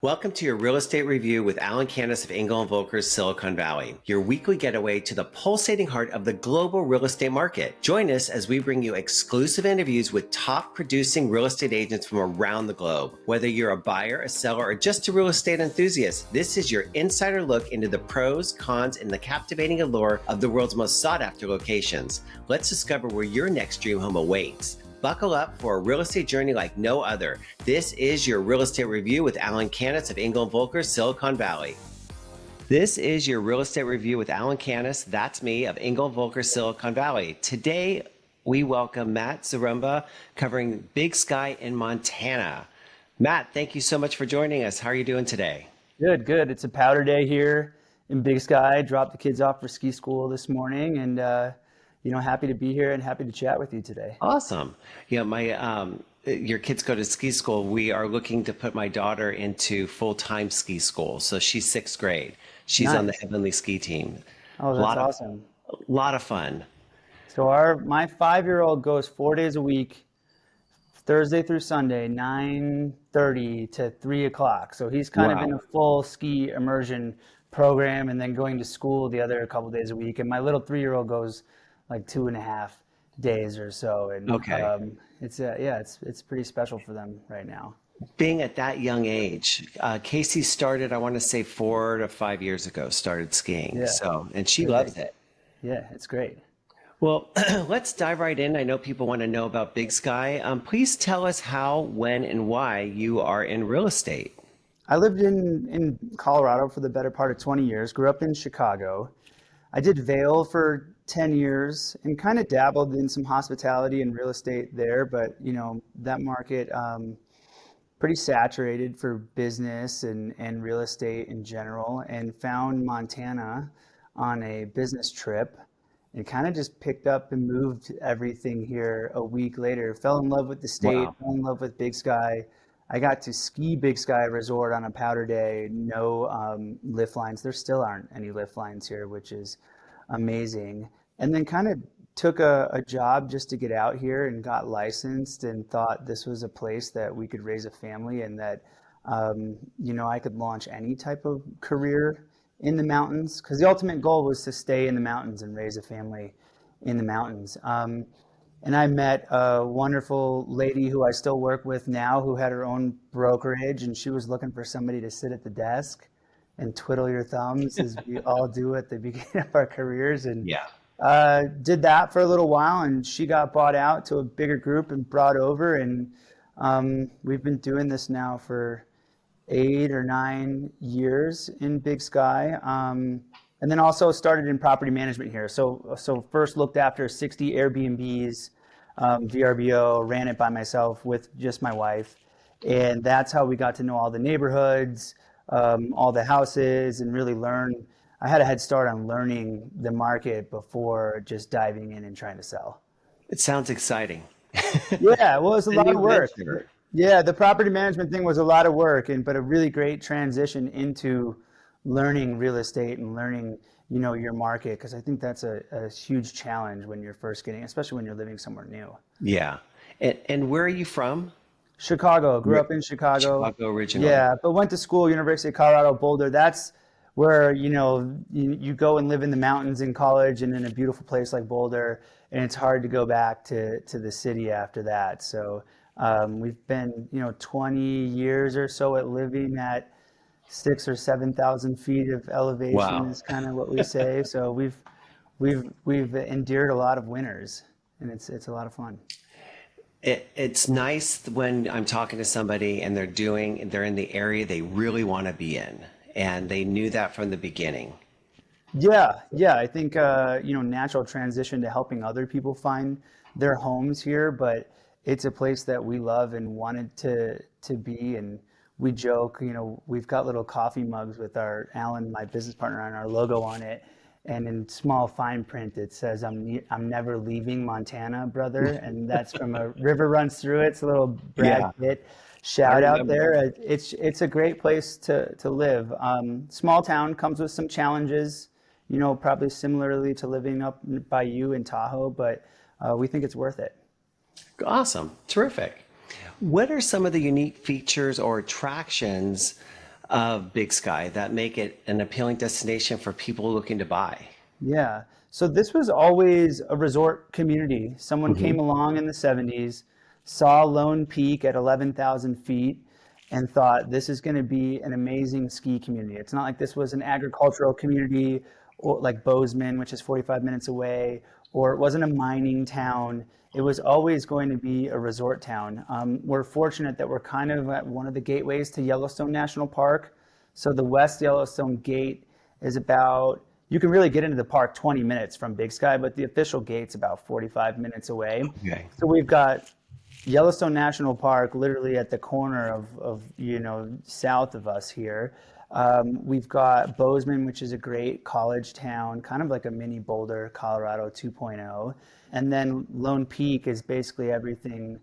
Welcome to your Real Estate Review with Alan Canis of Engel and Volker's Silicon Valley, your weekly getaway to the pulsating heart of the global real estate market. Join us as we bring you exclusive interviews with top producing real estate agents from around the globe. Whether you're a buyer, a seller, or just a real estate enthusiast, this is your insider look into the pros, cons, and the captivating allure of the world's most sought after locations. Let's discover where your next dream home awaits. Buckle up for a real estate journey like no other. This is your Real Estate Review with Alan Canis of Engel and Volker's Silicon Valley. This is your Real Estate Review with Alan Canis. That's me of Engel and Volker's Silicon Valley. Today, we welcome Matt Zaremba covering Big Sky in Montana. Matt, thank you so much for joining us. How are you doing today? Good. It's a powder day here in Big Sky. Dropped the kids off for ski school this morning and happy to be here and happy to chat with you today. Awesome. Your kids go to ski school. We are looking to put my daughter into full-time ski school. So she's sixth grade. She's on the Nice. Heavenly Ski Team. Oh, that's awesome. A lot of fun. So my 5-year-old goes 4 days a week, Thursday through Sunday, 9:30 to 3 o'clock. So he's kind of in a full ski immersion program and then going to school the other couple days a week. And my little 3-year-old goes like 2.5 days or so. And Okay. it's pretty special for them right now. Being at that young age, Casey started, I want to say 4 to 5 years ago, started skiing. Yeah, And she loves it. yeah, it's great. Well, let's dive right in. I know people want to know about Big Sky. Please tell us how, when, and why you are in real estate. I lived in Colorado for the better part of 20 years, grew up in Chicago. I did Vail for 10 years and kind of dabbled in some hospitality and real estate there, but that market pretty saturated for business and real estate in general, and found Montana on a business trip and kind of just picked up and moved everything here a week later. Fell in love with the state, Wow. fell in love with Big Sky. I got to ski Big Sky Resort on a powder day, no lift lines. There still aren't any lift lines here, which is amazing. And then kind of took a job just to get out here and got licensed and thought this was a place that we could raise a family and that, I could launch any type of career in the mountains, because the ultimate goal was to stay in the mountains and raise a family in the mountains. And I met a wonderful lady who I still work with now, who had her own brokerage, and she was looking for somebody to sit at the desk and twiddle your thumbs, as we all do at the beginning of our careers. And Yeah. did that for a little while, and she got bought out to a bigger group and brought over. And we've been doing this now for 8 or 9 years in Big Sky. And then also started in property management here. So first looked after 60 Airbnbs, VRBO, ran it by myself with just my wife. And that's how we got to know all the neighborhoods, all the houses, and really learn. I had a head start on learning the market before just diving in and trying to sell. It sounds exciting. Yeah, well, it's a A lot new of work. venture. Yeah, the property management thing was a lot of work, but a really great transition into learning real estate and learning, your market, because I think that's a huge challenge when you're first getting, especially when you're living somewhere new. Yeah. And where are you from? Chicago, grew up in Chicago. Chicago originally. Yeah, but went to school, University of Colorado Boulder. That's where, you go and live in the mountains in college and in a beautiful place like Boulder, and it's hard to go back to the city after that. So we've been, 20 years or so at living at 6,000 or 7,000 feet of elevation. Wow. Is kind of what we say. So we've endured a lot of winters, and it's a lot of fun. It's nice when I'm talking to somebody and they're in the area they really want to be in, and they knew that from the beginning. Yeah. I think natural transition to helping other people find their homes here, but it's a place that we love and wanted to be. And we joke, we've got little coffee mugs with our Alan, my business partner, and our logo on it. And in small fine print, it says, I'm never leaving Montana, brother." And that's from a river runs through it. It's a little Brad Yeah, Pitt I shout out remember. there. It's a great place to live. Small town comes with some challenges, probably similarly to living up by you in Tahoe, but we think it's worth it. Awesome. Terrific. What are some of the unique features or attractions of Big Sky that make it an appealing destination for people looking to buy? Yeah. So this was always a resort community. Someone Hmm. came along in the 70s, saw Lone Peak at 11,000 feet, and thought this is going to be an amazing ski community. It's not like this was an agricultural community or like Bozeman, which is 45 minutes away, or it wasn't a mining town. It was always going to be a resort town. We're fortunate that we're kind of at one of the gateways to Yellowstone National Park. So the West Yellowstone Gate is about, you can really get into the park 20 minutes from Big Sky, but the official gate's about 45 minutes away. Okay. So we've got Yellowstone National Park literally at the corner of south of us here. We've got Bozeman, which is a great college town, kind of like a mini Boulder, Colorado 2.0. And then Lone Peak is basically everything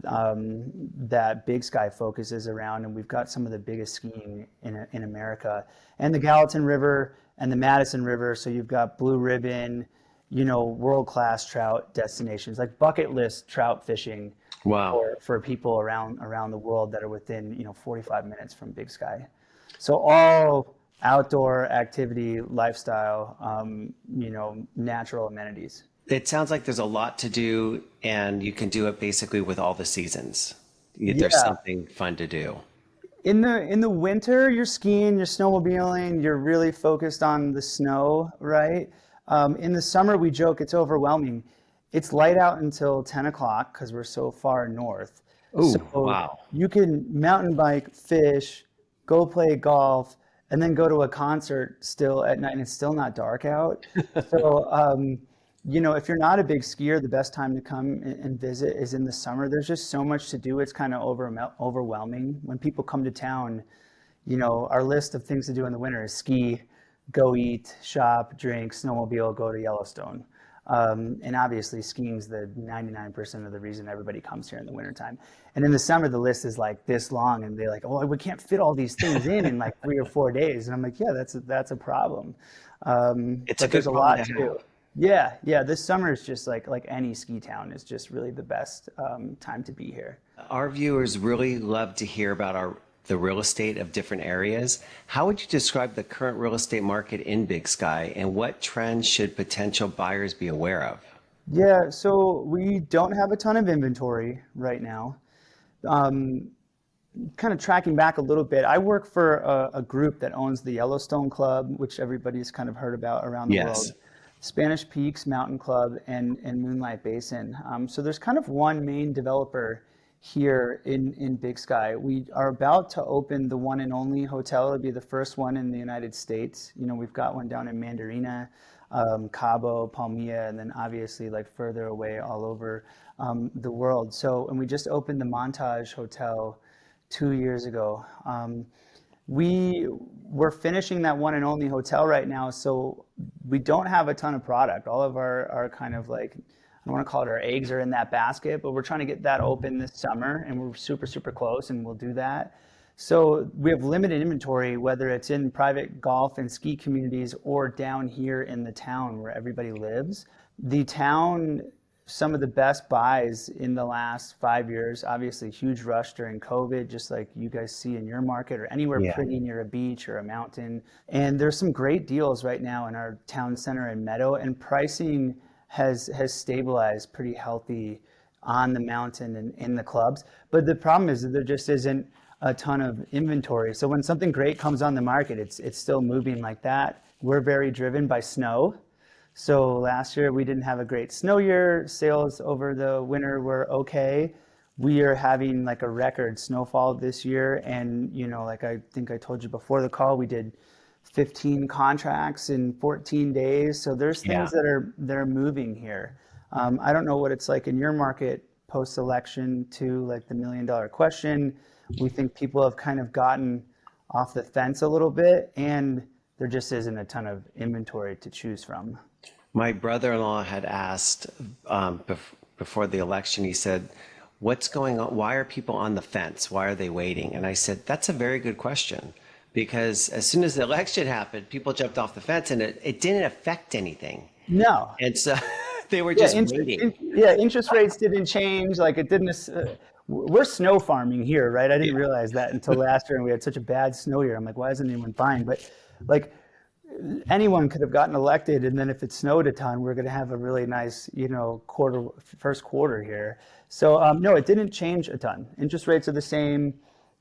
that Big Sky focuses around, and we've got some of the biggest skiing in America. And the Gallatin River and the Madison River, so you've got Blue Ribbon, world-class trout destinations, like bucket list trout fishing Wow. for people around the world that are within 45 minutes from Big Sky. So all outdoor activity, lifestyle, natural amenities. It sounds like there's a lot to do, and you can do it basically with all the seasons. There's Yeah. something fun to do. In the winter, you're skiing, you're snowmobiling, you're really focused on the snow, right? In the summer, we joke it's overwhelming. It's light out until 10 o'clock because we're so far north. Oh, So wow. you can mountain bike, fish, go play golf, and then go to a concert still at night, and it's still not dark out. So, if you're not a big skier, the best time to come and visit is in the summer. There's just so much to do. It's kind of overwhelming. When people come to town, our list of things to do in the winter is ski, go eat, shop, drink, snowmobile, go to Yellowstone. And obviously skiing's the 99% of the reason everybody comes here in the wintertime. And in the summer, the list is like this long, and they're like, oh, we can't fit all these things in like 3 or 4 days. And I'm like, yeah, that's a problem. It's a But there's good a problem lot to too. have. Yeah. This summer is just like any ski town is just really the best time to be here. Our viewers really love to hear about the real estate of different areas. How would you describe the current real estate market in Big Sky, and what trends should potential buyers be aware of? Yeah, so we don't have a ton of inventory right now. Um, Kind of tracking back a little bit, I work for a group that owns the Yellowstone Club, which everybody's kind of heard about around the Yes. world, Spanish Peaks Mountain Club, and Moonlight Basin. So there's kind of one main developer here in Big Sky. We are about to open the one and only hotel. It'll be the first one in the United States. We've got one down in Mandarina, Cabo, Palmilla, and then obviously like further away all over the world. So, and we just opened the Montage Hotel 2 years ago. We're finishing that one and only hotel right now, so we don't have a ton of product. All of our kind of like, I don't want to call it our eggs are in that basket, but we're trying to get that open this summer, and we're super, super close, and we'll do that. So we have limited inventory, whether it's in private golf and ski communities or down here in the town where everybody lives. The town, some of the best buys in the last 5 years, obviously huge rush during COVID, just like you guys see in your market or anywhere Yeah. pretty near a beach or a mountain. And there's some great deals right now in our town center and Meadow, and pricing has stabilized pretty healthy on the mountain and in the clubs. But the problem is that there just isn't a ton of inventory. So when something great comes on the market, it's still moving like that. We're very driven by snow. So last year we didn't have a great snow year. Sales over the winter were okay. We are having like a record snowfall this year, and like I think I told you before the call, we did 15 contracts in 14 days. So there's Yeah. things that are moving here. I don't know what it's like in your market post-election to like the $1 million question. We think people have kind of gotten off the fence a little bit, and there just isn't a ton of inventory to choose from. My brother-in-law had asked before the election, he said, what's going on? Why are people on the fence? Why are they waiting? And I said, that's a very good question. Because as soon as the election happened, people jumped off the fence, and it didn't affect anything. No. And so they were Yeah, just waiting. interest rates didn't change. Like it didn't. we're snow farming here, right? I didn't Yeah. realize that until last year, and we had such a bad snow year. I'm like, why isn't anyone buying? But like anyone could have gotten elected, and then if it snowed a ton, we're going to have a really nice, first quarter here. So no, it didn't change a ton. Interest rates are the same.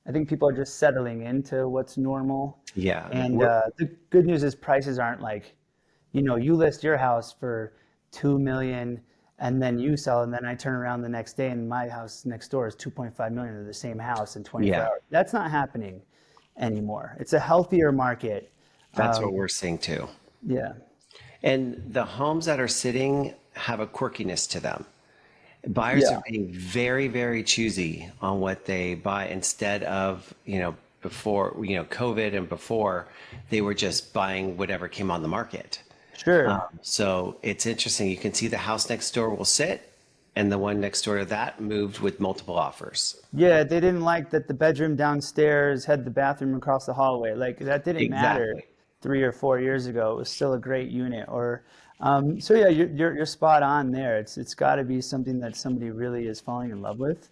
I think people are just settling into what's normal. Yeah. And We're, the good news is prices aren't like, you list your house for 2 million and then you sell, and then I turn around the next day and my house next door is 2.5 million of the same house in 24 yeah, hours. That's not happening anymore. It's a healthier market. that's what we're seeing too. Yeah. And the homes that are sitting have a quirkiness to them. Buyers are Yeah. being very, very choosy on what they buy instead of, before, COVID and before, they were just buying whatever came on the market. Sure. So it's interesting. You can see the house next door will sit, and the one next door to that moved with multiple offers. Yeah, they didn't like that the bedroom downstairs had the bathroom across the hallway. Like that didn't matter Exactly. 3 or 4 years ago. It was still a great unit. Or so yeah, you're spot on there. It's got to be something that somebody really is falling in love with.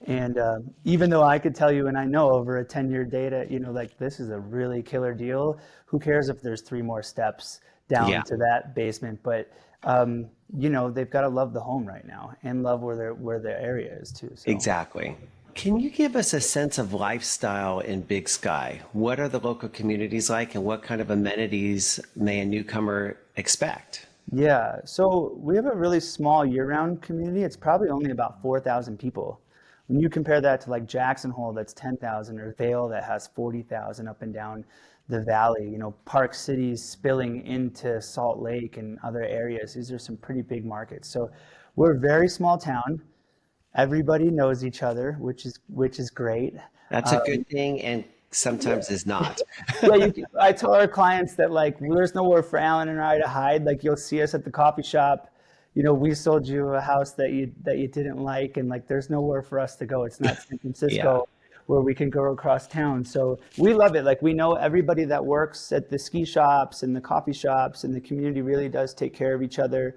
And even though I could tell you, and I know over a 10-year data, like this is a really killer deal. Who cares if there's three more steps down Yeah, to that basement? But they've got to love the home right now and love where their area is too. So. exactly. Can you give us a sense of lifestyle in Big Sky? What are the local communities like, and what kind of amenities may a newcomer expect? Yeah, so we have a really small year-round community. It's probably only about 4,000 people. When you compare that to like Jackson Hole, that's 10,000, or Vale that has 40,000 up and down the valley, Park City's spilling into Salt Lake and other areas. These are some pretty big markets. So we're a very small town. Everybody knows each other, which is great. That's a good thing, and sometimes is not. Yeah, I tell our clients that like there's nowhere for Alan and I to hide. Like you'll see us at the coffee shop. We sold you a house that you didn't like, and like there's nowhere for us to go. It's not San Yeah, Francisco where we can go across town. So we love it. Like we know everybody that works at the ski shops and the coffee shops, and the community really does take care of each other.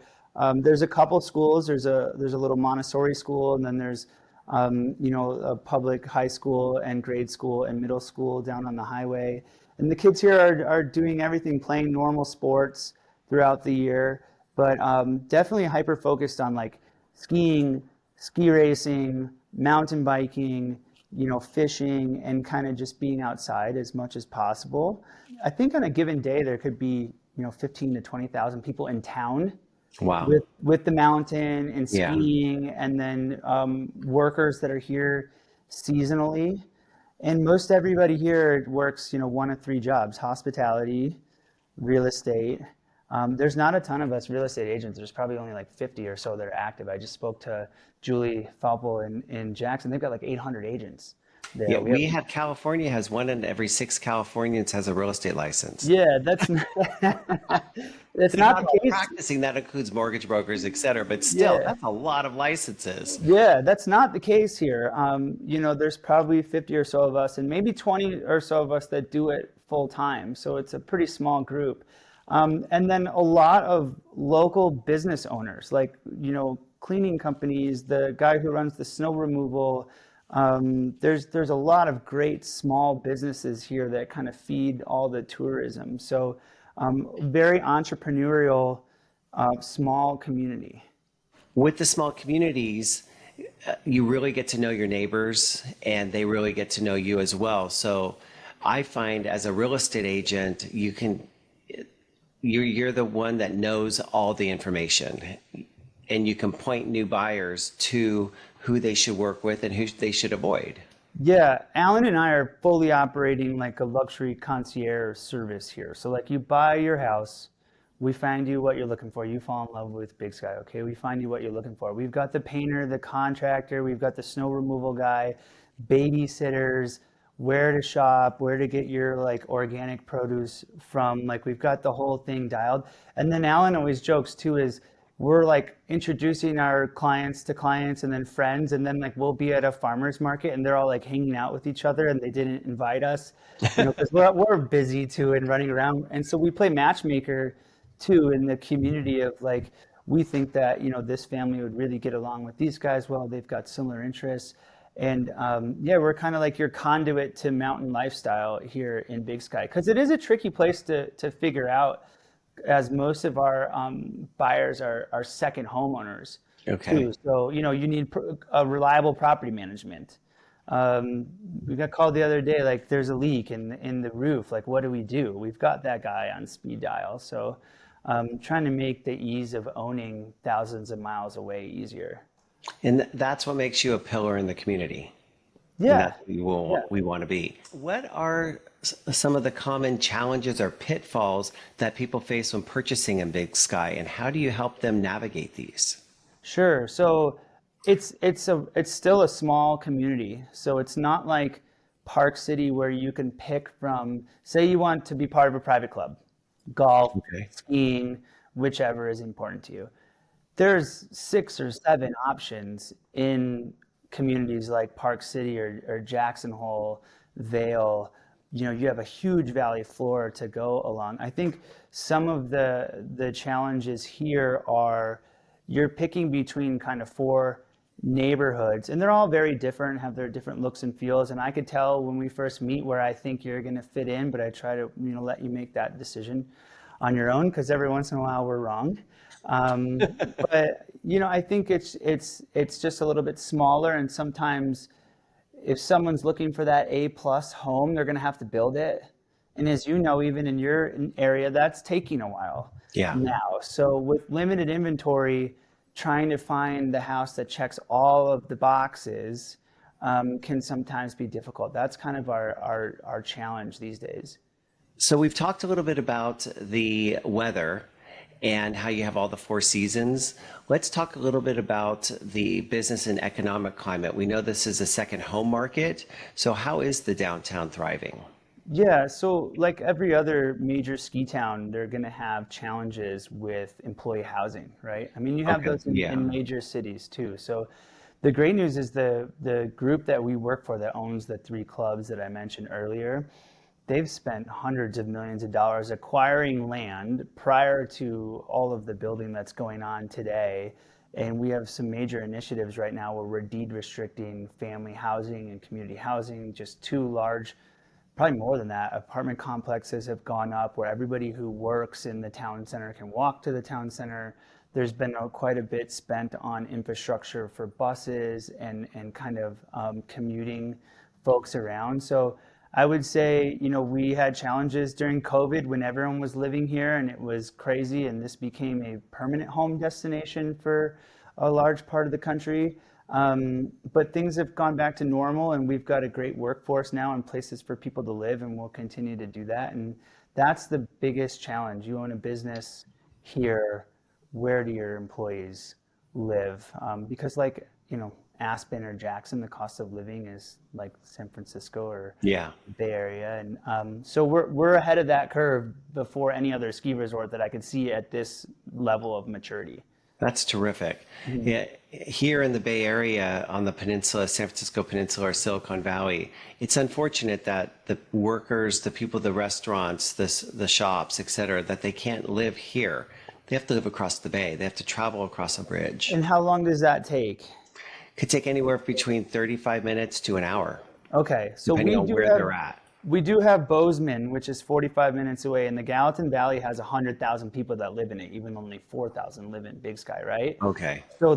There's a couple schools. There's a little Montessori school, and then there's a public high school and grade school and middle school down on the highway. And the kids here are doing everything, playing normal sports throughout the year, but definitely hyper focused on like skiing, ski racing, mountain biking, fishing, and kind of just being outside as much as possible. I think on a given day there could be 15 to 20,000 people in town wow. with the mountain and Yeah, skiing, and then workers that are here seasonally. And most everybody here works, one of three jobs: hospitality, real estate. There's not a ton of us real estate agents. There's probably only like 50 or so that are active. I just spoke to Julie Faupel in Jackson. They've got like 800 agents yeah. there. We have, We have California has one in every six Californians has a real estate license. yeah, that's that's They're not not the all case. practicing. That includes mortgage brokers, et cetera. But still, Yeah. that's a lot of licenses. Yeah, that's not the case here. There's probably 50 or so of us, and maybe 20 or so of us that do it full time. So it's a pretty small group. And then a lot of local business owners, like, cleaning companies, the guy who runs the snow removal. There's a lot of great small businesses here that kind of feed all the tourism. So very entrepreneurial, small community. With the small communities, you really get to know your neighbors, and they really get to know you as well. So I find as a real estate agent, you're the one that knows all the information, and you can point new buyers to who they should work with and who they should avoid. Yeah, Alan and I are fully operating like a luxury concierge service here. So like you buy your house, we find you what you're looking for. You fall in love with Big Sky, okay? We find you what you're looking for. We've got the painter, the contractor, we've got the snow removal guy, babysitters, where to shop, where to get your like organic produce from. Like we've got the whole thing dialed. And then Alan always jokes too is we're like introducing our clients to clients and then friends, and then like we'll be at a farmer's market and they're all like hanging out with each other and they didn't invite us, because we're busy too and running around. And so we play matchmaker too in the community of like, we think that, this family would really get along with these guys. Well, they've got similar interests. And yeah, we're kind of like your conduit to mountain lifestyle here in Big Sky, because it is a tricky place to figure out, as most of our buyers are second homeowners Okay. too. So, you need a reliable property management. Um, we got called the other day, like there's a leak in the roof. Like, what do we do? We've got that guy on speed dial. So, trying to make the ease of owning thousands of miles away easier. And that's what makes you a pillar in the community. And Yeah, that's what yeah. we want to be. What are some of the common challenges or pitfalls that people face when purchasing in Big Sky, and how do you help them navigate these? Sure. So it's still a small community. So it's not like Park City where you can pick from, say you want to be part of a private club, golf, Okay. skiing, whichever is important to you. There's 6 or 7 options in communities like Park City or Jackson Hole, Vale. You have a huge valley floor to go along. I think some of the challenges here are you're picking between kind of 4 neighborhoods, and they're all very different, have their different looks and feels. And I could tell when we first meet where I think you're going to fit in, but I try to let you make that decision on your own, because every once in a while we're wrong. But I think it's just a little bit smaller, and sometimes if someone's looking for that A+ home, they're going to have to build it. And as you know, even in your area, that's taking a while Yeah. now. So with limited inventory, trying to find the house that checks all of the boxes can sometimes be difficult. That's kind of our challenge these days. So we've talked a little bit about the weather and how you have all the 4 seasons. Let's talk a little bit about the business and economic climate. We know this is a second home market. So how is the downtown thriving? Yeah, so like every other major ski town, they're going to have challenges with employee housing, right? I mean, you have Okay. those Yeah. in major cities too. So the great news is the group that we work for that owns the 3 clubs that I mentioned earlier, they've spent hundreds of millions of dollars acquiring land prior to all of the building that's going on today. And we have some major initiatives right now where we're deed restricting family housing and community housing, just 2 large, probably more than that, apartment complexes have gone up where everybody who works in the town center can walk to the town center. There's been quite a bit spent on infrastructure for buses and kind of commuting folks around. So I would say, we had challenges during COVID when everyone was living here and it was crazy, and this became a permanent home destination for a large part of the country. But things have gone back to normal, and we've got a great workforce now and places for people to live, and we'll continue to do that. And that's the biggest challenge. You own a business here, where do your employees live? Because like, Aspen or Jackson, the cost of living is like San Francisco or Yeah. Bay Area. And so we're ahead of that curve before any other ski resort that I could see at this level of maturity. That's terrific. Yeah, here in the Bay Area, on the peninsula, San Francisco Peninsula or Silicon Valley, it's unfortunate that the workers, the people, the restaurants, the shops, et cetera, that they can't live here. They have to live across the bay. They have to travel across a bridge. And how long does that take? Could take anywhere between 35 minutes to an hour, Okay, so depending we on do where have they're at. we do have Bozeman, which is 45 minutes away, and the Gallatin Valley has 100,000 people that live in it, even only 4,000 live in Big Sky, right? Okay. So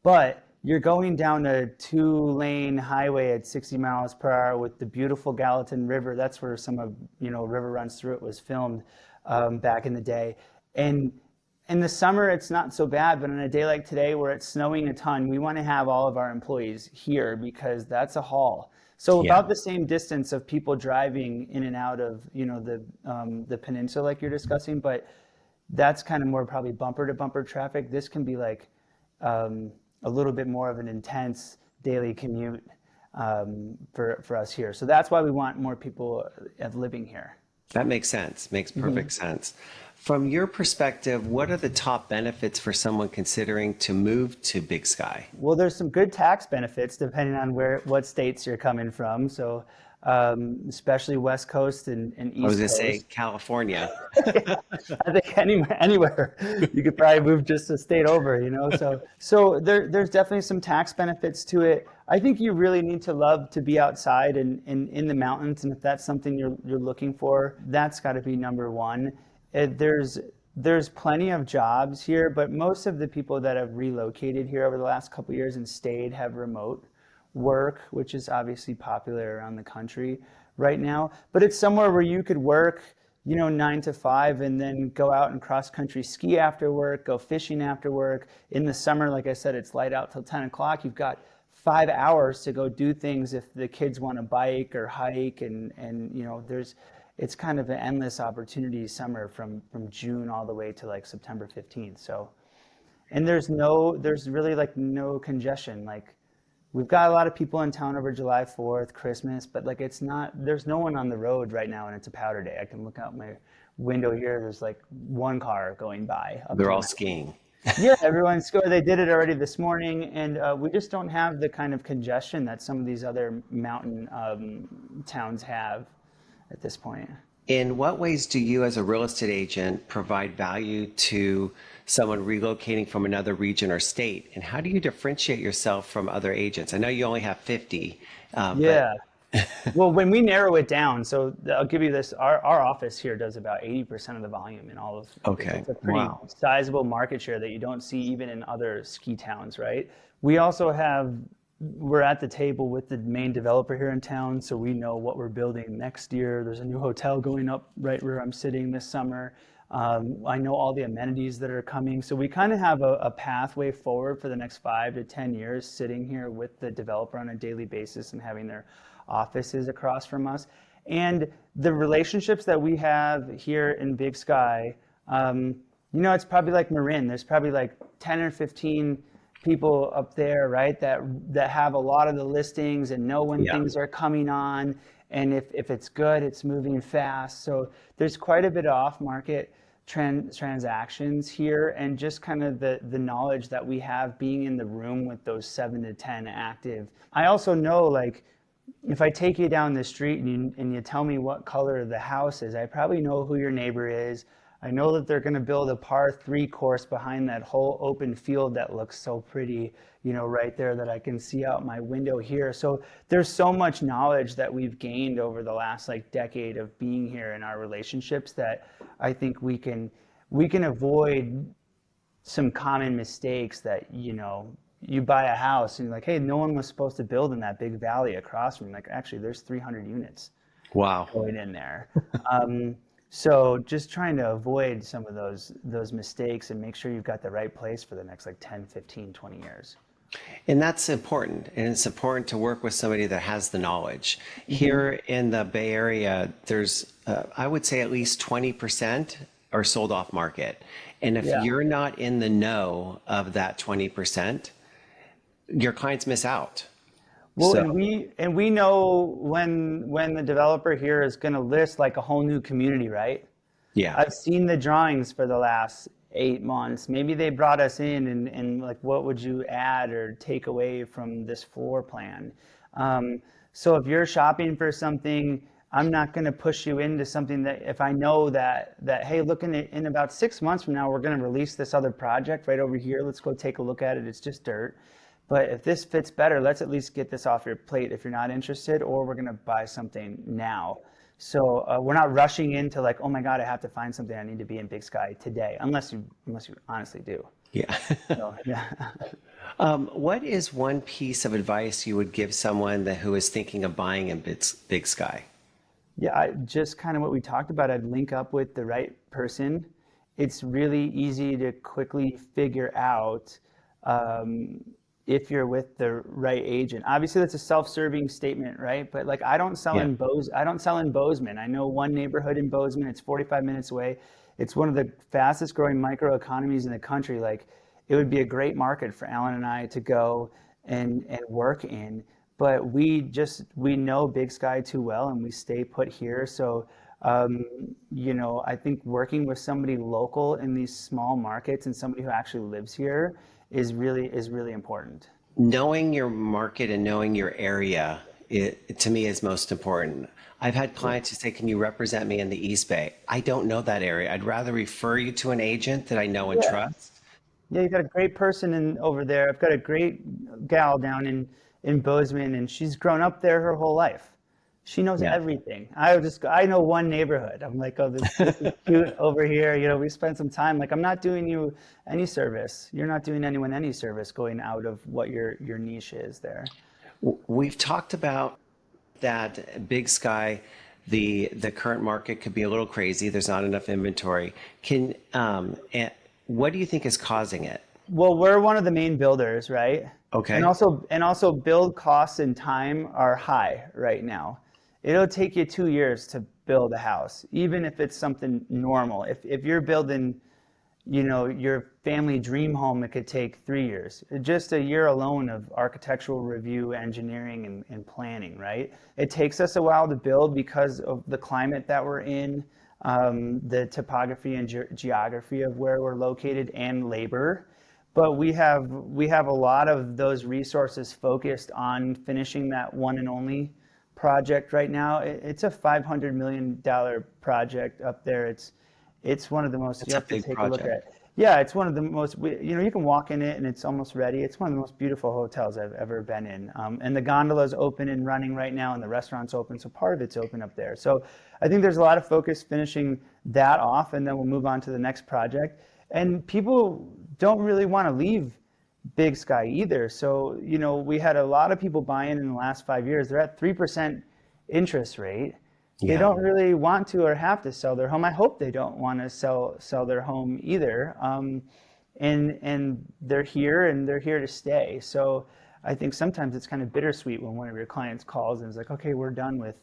but you're going down a 2-lane highway at 60 miles per hour with the beautiful Gallatin River. That's where some of, River Runs Through It was filmed back in the day. And in the summer, it's not so bad, but on a day like today where it's snowing a ton, we want to have all of our employees here because that's a haul. So Yeah. about the same distance of people driving in and out of, the peninsula like you're discussing, but that's kind of more probably bumper to bumper traffic. This can be like a little bit more of an intense daily commute for us here. So that's why we want more people living here. That makes sense. Makes perfect sense. From your perspective, what are the top benefits for someone considering to move to Big Sky? Well, there's some good tax benefits depending on what states you're coming from. So especially West Coast and I was East going to say Coast. California. Yeah, I think anywhere you could probably move just a state over, you know. So there's definitely some tax benefits to it. I think you really need to love to be outside and in the mountains, and if that's something you're looking for, that's got to be number one. There's plenty of jobs here, but most of the people that have relocated here over the last couple of years and stayed have remote work, which is obviously popular around the country right now. But it's somewhere where you could work, 9 to 5, and then go out and cross country ski after work, go fishing after work. In the summer, like I said, it's light out till 10 o'clock. You've got 5 hours to go do things if the kids want to bike or hike, and it's kind of an endless opportunity summer from June all the way to like September 15th. So, and there's really like no congestion. Like, we've got a lot of people in town over July 4th, Christmas, but like there's no one on the road right now, and it's a powder day. I can look out my window here. There's like one car going by up to They're the all mountain. skiing. Yeah, everyone's going. They did it already this morning, and we just don't have the kind of congestion that some of these other mountain towns have at this point. In what ways do you, as a real estate agent, provide value to someone relocating from another region or state? And how do you differentiate yourself from other agents? I know you only have 50, but Yeah. Well, when we narrow it down, so I'll give you this, our office here does about 80% of the volume in all of, okay, it's a pretty wow. sizable market share that you don't see even in other ski towns, right? We also we're at the table with the main developer here in town, so we know what we're building next year. There's a new hotel going up right where I'm sitting this summer. I know all the amenities that are coming. So we kind of have a pathway forward for the next 5 to 10 years sitting here with the developer on a daily basis and having their offices across from us. And the relationships that we have here in Big Sky, it's probably like Marin. There's probably like 10 or 15 people up there, right, that have a lot of the listings and know when Yeah. things are coming on. And if it's good, it's moving fast. So there's quite a bit of off-market transactions here, and just kind of the knowledge that we have being in the room with those 7 to 10 active. I also know, like, if I take you down the street and you tell me what color the house is, I probably know who your neighbor is. I know that they're going to build a par 3 course behind that whole open field that looks so pretty, right there that I can see out my window here. So there's so much knowledge that we've gained over the last like decade of being here in our relationships that I think we can avoid some common mistakes that, you buy a house and you're like, hey, no one was supposed to build in that big valley across from me. Like, actually, there's 300 units Wow. going in there. So just trying to avoid some of those mistakes and make sure you've got the right place for the next like 10, 15, 20 years. And that's important. And it's important to work with somebody that has the knowledge. Here in the Bay Area, there's, I would say, at least 20% are sold off market. And if Yeah. you're not in the know of that 20%, your clients miss out. Well, So, and we know when the developer here is going to list like a whole new community, right? yeah. I've seen the drawings for the last 8 months. Maybe they brought us in and like, what would you add or take away from this floor plan? So if you're shopping for something, I'm not going to push you into something that if I know that hey, look, in about 6 months from now, we're going to release this other project right over here. Let's go take a look at it. It's just dirt. But if this fits better, let's at least get this off your plate if you're not interested, or we're going to buy something now. So we're not rushing into like, oh my God, I have to find something. I need to be in Big Sky today, unless you honestly do. Yeah. So yeah. What is one piece of advice you would give someone who is thinking of buying in Big Sky? Yeah, just kind of what we talked about. I'd link up with the right person. It's really easy to quickly figure out if you're with the right agent. Obviously, that's a self-serving statement, right? But like, I don't sell Yeah. in Bozeman. I know one neighborhood in Bozeman. It's 45 minutes away. It's one of the fastest growing microeconomies in the country. Like, it would be a great market for Alan and I to go and work in. But we know Big Sky too well, and we stay put here. So, I think working with somebody local in these small markets and somebody who actually lives here is really important. Knowing your market and knowing your area to me is most important. I've had clients who say, "Can you represent me in the East Bay?" I don't know that area. I'd rather refer you to an agent that I know and Yeah. trust. Yeah, you got a great person over there. I've got a great gal down in Bozeman, and she's grown up there her whole life. She knows Yeah. everything. I know one neighborhood. I'm like, oh, this is cute over here. We spend some time. Like, I'm not doing you any service. You're not doing anyone any service going out of what your niche is there. We've talked about that Big Sky, the current market could be a little crazy. There's not enough inventory. What do you think is causing it? Well, we're one of the main builders, right? And Okay. also build costs and time are high right now. It'll take you 2 years to build a house, even if it's something normal. If you're building, your family dream home, it could take 3 years. Just a year alone of architectural review, engineering, and planning, right? It takes us a while to build because of the climate that we're in, the topography and geography of where we're located, and labor. But we have a lot of those resources focused on finishing that one and only project right now. It's a $500 million project up there. It's one of the most, you It's a have to big take a look project. at. Yeah, it's one of the most, you can walk in it and it's almost ready. It's one of the most beautiful hotels I've ever been in. And the gondola's open and running right now, and the restaurant's open, so part of it's open up there. So I think there's a lot of focus finishing that off, and then we'll move on to the next project. And people don't really want to leave Big Sky either. So, we had a lot of people buying in the last 5 years. They're at 3% interest rate. They Yeah. don't really want to or have to sell their home. I hope they don't want to sell their home either. And they're here, and they're here to stay. So I think sometimes it's kind of bittersweet when one of your clients calls and is like, okay, we're done with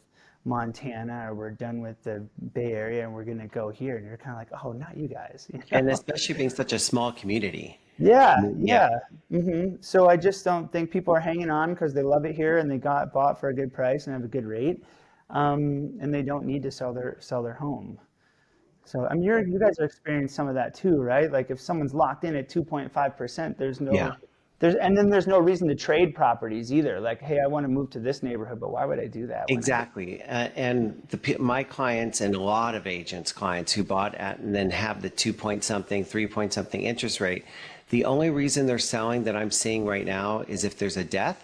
Montana, or we're done with the Bay Area, and we're going to go here. And you're kind of like, oh, not you guys. And especially being such a small community. Yeah, Yeah. yeah. So I just don't think people are hanging on because they love it here and they got bought for a good price and have a good rate, and they don't need to sell their home. So I mean, you guys are experiencing some of that too, right? Like if someone's locked in at 2.5%, Yeah. and then there's no reason to trade properties either. Like, hey, I want to move to this neighborhood, but why would I do that when I could? Exactly. And my clients and a lot of agents' clients who bought at and then have the 2 point something, 3 point something interest rate, the only reason they're selling that I'm seeing right now is if there's a death,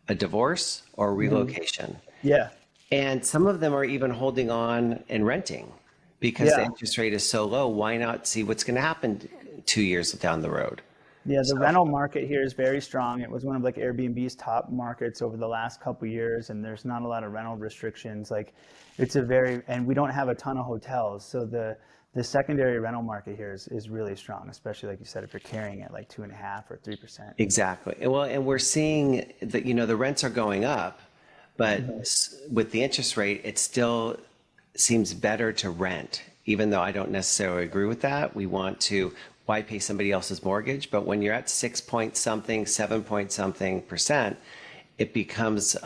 a divorce, or a relocation. Yeah, And some of them are even holding on and renting because the yeah. interest rate is so low. Why not see what's going to happen 2 years down the road? Yeah, the So, rental market here is very strong. It was one of like Airbnb's top markets over the last couple years, and there's not a lot of rental restrictions. Like, and we don't have a ton of hotels, so the secondary rental market here is really strong, especially like you said, if you're carrying it like 2.5 or 3%. exactly. And we're seeing that, the rents are going up, but with the interest rate, it still seems better to rent, even though I don't necessarily agree with that. We want to, why pay somebody else's mortgage? But when you're at 6 point something, 7 point something percent, it becomes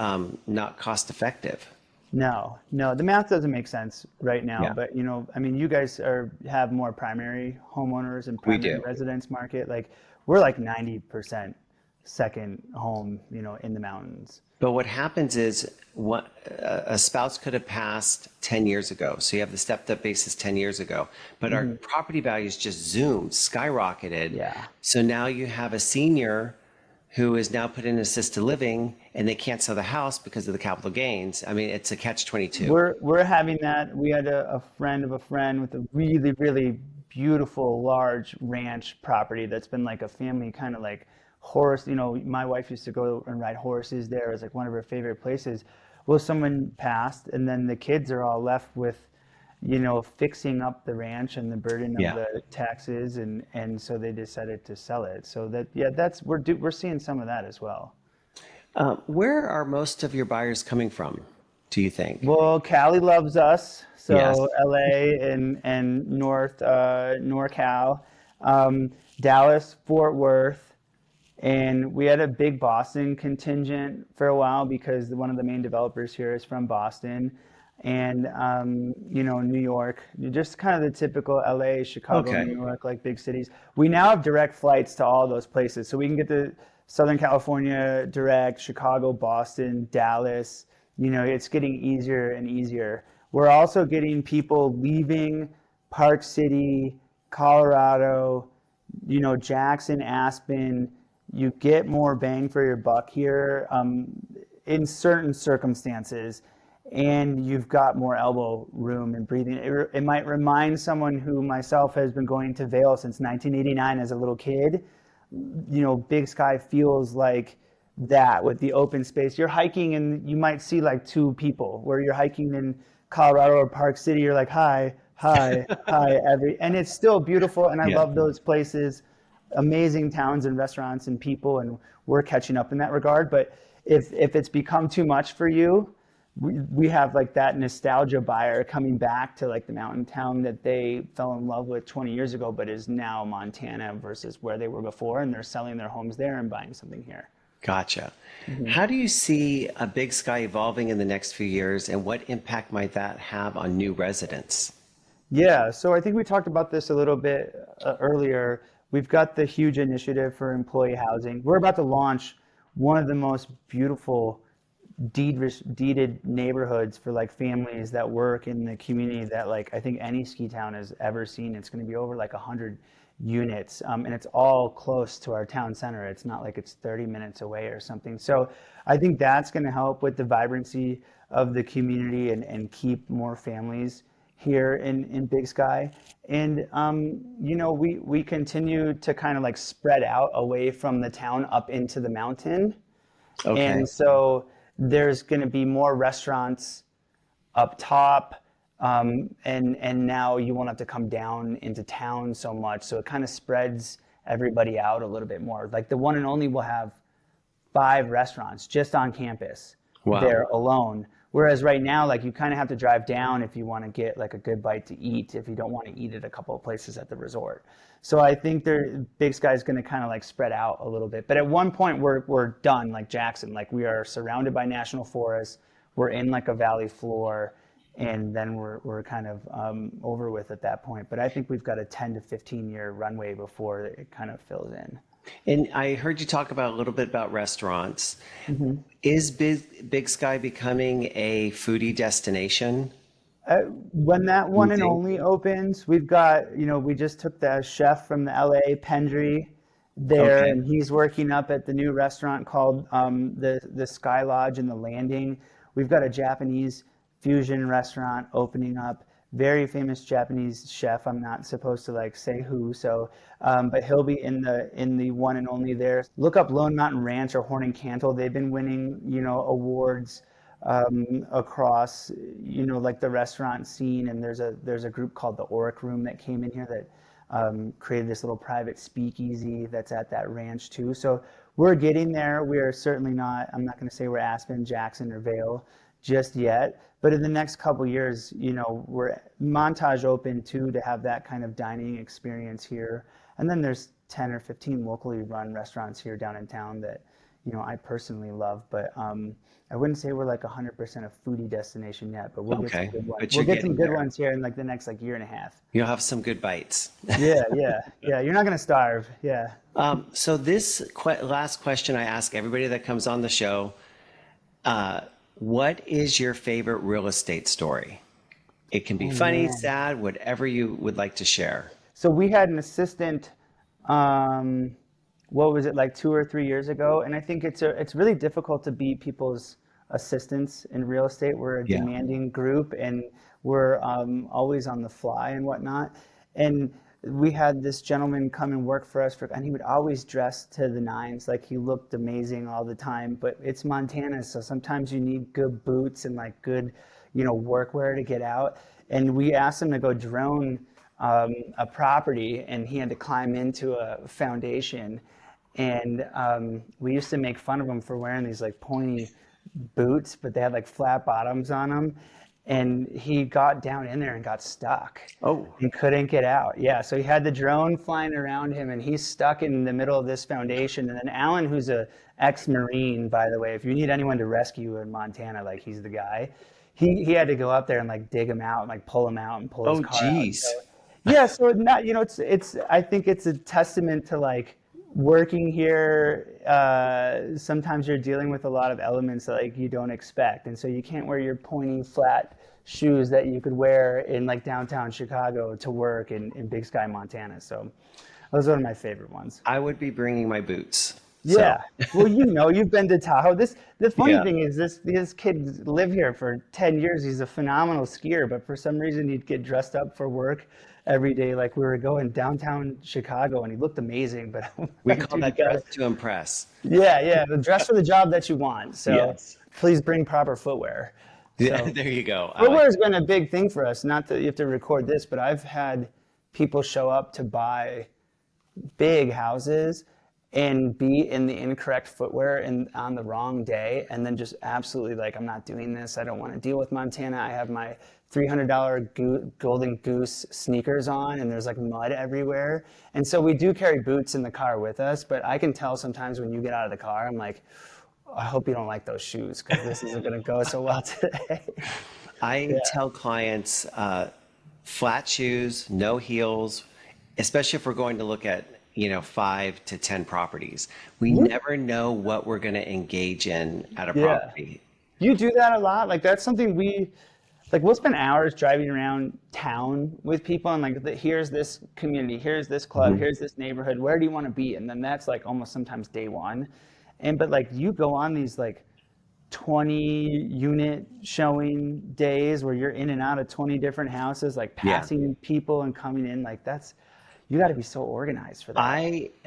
not cost effective. No, no, the math doesn't make sense right now. Yeah, But I mean, you guys have more primary homeowners and we primary do. residence market. Like we're like 90% second home, in the mountains. But what happens is a spouse could have passed 10 years ago. So you have the stepped up basis 10 years ago, but our property values just zoomed, skyrocketed. Yeah. So now you have a senior who is now put in assisted living and they can't sell the house because of the capital gains. I mean, it's a catch 22. We're having that. We had a friend of a friend with a really, really beautiful large ranch property that's been like a family kind of like horse. My wife used to go and ride horses there. It was like one of her favorite places. Well, someone passed, and then the kids are all left with, fixing up the ranch and the burden of Yeah. the taxes, and so they decided to sell it. So that, yeah, we're seeing some of that as well. Where are most of your buyers coming from, do you think? Well, Cali loves us, Yes. so LA and NorCal, Dallas, Fort Worth, and we had a big Boston contingent for a while because one of the main developers here is from Boston, and New York, just kind of the typical LA, Chicago, Okay. New York, like big cities. We now have direct flights to all those places, so we can get to Southern California direct, Chicago, Boston, Dallas. it's getting easier and easier. We're also getting people leaving Park City, Colorado, Jackson, Aspen. You get more bang for your buck here in certain circumstances, and you've got more elbow room and breathing. It might remind someone who myself has been going to Vail since 1989 as a little kid. Big Sky feels like that with the open space. You're hiking and you might see like two people, where you're hiking in Colorado or Park City, you're like, hi, hi, hi, and it's still beautiful. And I Yeah. love those places, amazing towns and restaurants and people, and we're catching up in that regard. But if it's become too much for you, we have like that nostalgia buyer coming back to like the mountain town that they fell in love with 20 years ago, but is now Montana versus where they were before, and they're selling their homes there and buying something here. Gotcha. How do you see a Big Sky evolving in the next few years, and what impact might that have on new residents? Yeah, so I think we talked about this a little bit earlier. We've got the huge initiative for employee housing. We're about to launch one of the most beautiful deeded neighborhoods for like families that work in the community that like I think any ski town has ever seen. It's going to be over like 100 units, and it's all close to our town center. It's not like it's 30 minutes away or something. So I think that's going to help with the vibrancy of the community and keep more families here in Big Sky. And we continue to kind of like spread out away from the town up into the mountain. Okay. And so there's going to be more restaurants up top, and now you won't have to come down into town so much. So it kind of spreads everybody out a little bit more. Like the one and only will have 5 restaurants just on campus Wow. there alone. Whereas right now, like you kind of have to drive down if you want to get like a good bite to eat, if you don't want to eat at a couple of places at the resort. So I think Big Sky is going to kind of like spread out a little bit. But at one point we're done, like Jackson, like we are surrounded by national forests. We're in like a valley floor, and then we're kind of over with at that point. But I think we've got a 10 to 15 year runway before it kind of fills in. And I heard you talk about a little bit about restaurants. Is Big Sky becoming a foodie destination? When that Do you one and think? only opens, we've got, we just took the chef from the LA Pendry there, Okay. and he's working up at the new restaurant called the Sky Lodge in the Landing. We've got a Japanese fusion restaurant opening up. Very famous Japanese chef. I'm not supposed to like say who, so but he'll be in the one and only there. Look up Lone Mountain Ranch or Horn and Cantle. They've been winning, awards across, like the restaurant scene. And there's a group called the Oric Room that came in here that created this little private speakeasy that's at that ranch too. So we're getting there. We are certainly not, I'm not going to say we're Aspen, Jackson, or Vail just yet. But in the next couple years, we're Montage open too to have that kind of dining experience here. And then there's 10 or 15 locally run restaurants here down in town that, I personally love. But I wouldn't say we're like 100% a foodie destination yet, but we'll get some Okay. good ones. But We'll you're get some getting good there. ones here in like the next like year and a half. You'll have some good bites. Yeah, yeah, yeah. You're not gonna starve. Yeah. So this last question I ask everybody that comes on the show, what is your favorite real estate story? It can be Oh funny, man. sad, whatever you would like to share. So we had an assistant, um, what was it, like 2 or 3 years ago? And I think it's really difficult to be people's assistants in real estate. We're a Yeah. demanding group, and we're always on the fly and whatnot. And we had this gentleman come and work for us and he would always dress to the nines, like he looked amazing all the time. But it's Montana, so sometimes you need good boots and like good, workwear to get out. And we asked him to go drone a property, and he had to climb into a foundation. And we used to make fun of him for wearing these like pointy boots, but they had like flat bottoms on them. And he got down in there and got stuck Oh, and couldn't get out. Yeah, so he had the drone flying around him, and he's stuck in the middle of this foundation. And then Alan, who's a ex-Marine, by the way, if you need anyone to rescue in Montana, like he's the guy. He had to go up there and like dig him out and like pull him out and pull his oh, car out. So geez. yeah, so not, it's I think it's a testament to like working here, sometimes you're dealing with a lot of elements that like you don't expect, and so you can't wear your pointy flat shoes that you could wear in like downtown Chicago to work in Big Sky, Montana. So those are one of my favorite ones. I would be bringing my boots. So, Yeah. Well, you've been to Tahoe. The funny yeah. thing is this kid lived here for 10 years. He's a phenomenal skier, but for some reason he'd get dressed up for work every day. Like we were going downtown Chicago and he looked amazing, but I'm We like, call dude, that dress to impress. yeah, the dress for the job that you want. So Yes. please bring proper footwear. Yeah, So there you go. I footwear like has been a big thing for us. Not that you have to record this, but I've had people show up to buy big houses and be in the incorrect footwear and on the wrong day, and then just absolutely like, I'm not doing this. I don't want to deal with Montana. I have my $300 Golden Goose sneakers on, and there's like mud everywhere. And so we do carry boots in the car with us, but I can tell sometimes when you get out of the car, I'm like, I hope you don't like those shoes because this isn't going to go so well today. I tell clients flat shoes, no heels, especially if we're going to look at 5 to 10 properties. We never know what we're going to engage in at a Yeah. property. You do that a lot? Like that's something we'll spend hours driving around town with people and like, here's this community, here's this club, here's this neighborhood, where do you want to be? And then that's like almost sometimes day one. But like you go on these like 20 unit showing days where you're in and out of 20 different houses, like Yeah. passing people and coming in, like you got to be so organized for that.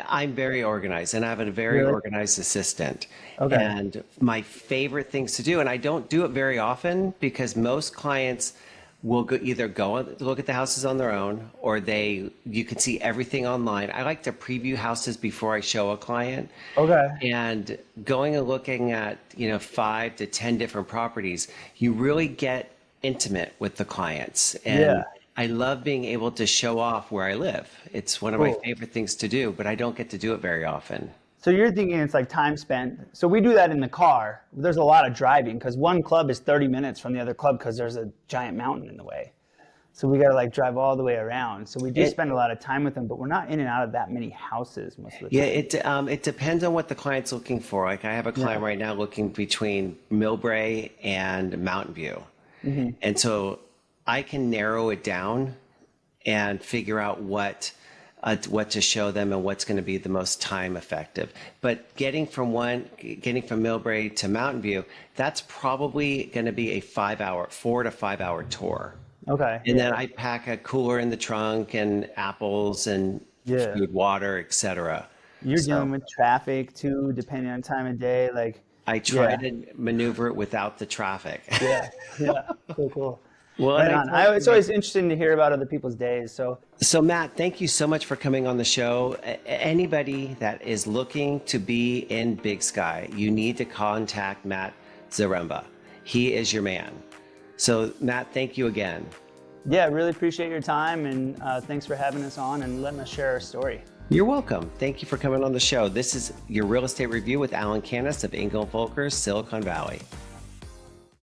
I'm very organized and I have a very Really? organized assistant. Okay. And my favorite things to do, and I don't do it very often because most clients will either go and look at the houses on their own or you can see everything online. I like to preview houses before I show a client. Okay. And going and looking at, 5 to 10 different properties, you really get intimate with the clients. And Yeah. I love being able to show off where I live. It's one of my Cool. favorite things to do, but I don't get to do it very often. So you're thinking it's like time spent. So we do that in the car. There's a lot of driving because one club is 30 minutes from the other club because there's a giant mountain in the way. So we got to like drive all the way around. So we do spend a lot of time with them, but we're not in and out of that many houses most of the Yeah, time. it depends on what the client's looking for. Like I have a client right now looking between Millbrae and Mountain View. And so I can narrow it down and figure out what to show them and what's going to be the most time effective. But getting from Millbrae to Mountain View, that's probably going to be a 4 to 5 hour tour. Okay. And then I pack a cooler in the trunk and apples and Yeah. food, water, etc. You're So dealing with traffic too, depending on time of day. Like, I try yeah, to maneuver it without the traffic. yeah, yeah. Cool. Well, Right and on. It's always interesting to hear about other people's days. so Matt, thank you so much for coming on the show. Anybody that is looking to be in Big Sky, you need to contact Matt Zaremba. He is your man. So Matt, thank you again. Yeah, really appreciate your time and thanks for having us on and letting us share our story. You're welcome. Thank you for coming on the show. This is your real estate review with Alan Canis of Engel & Volker, Silicon Valley.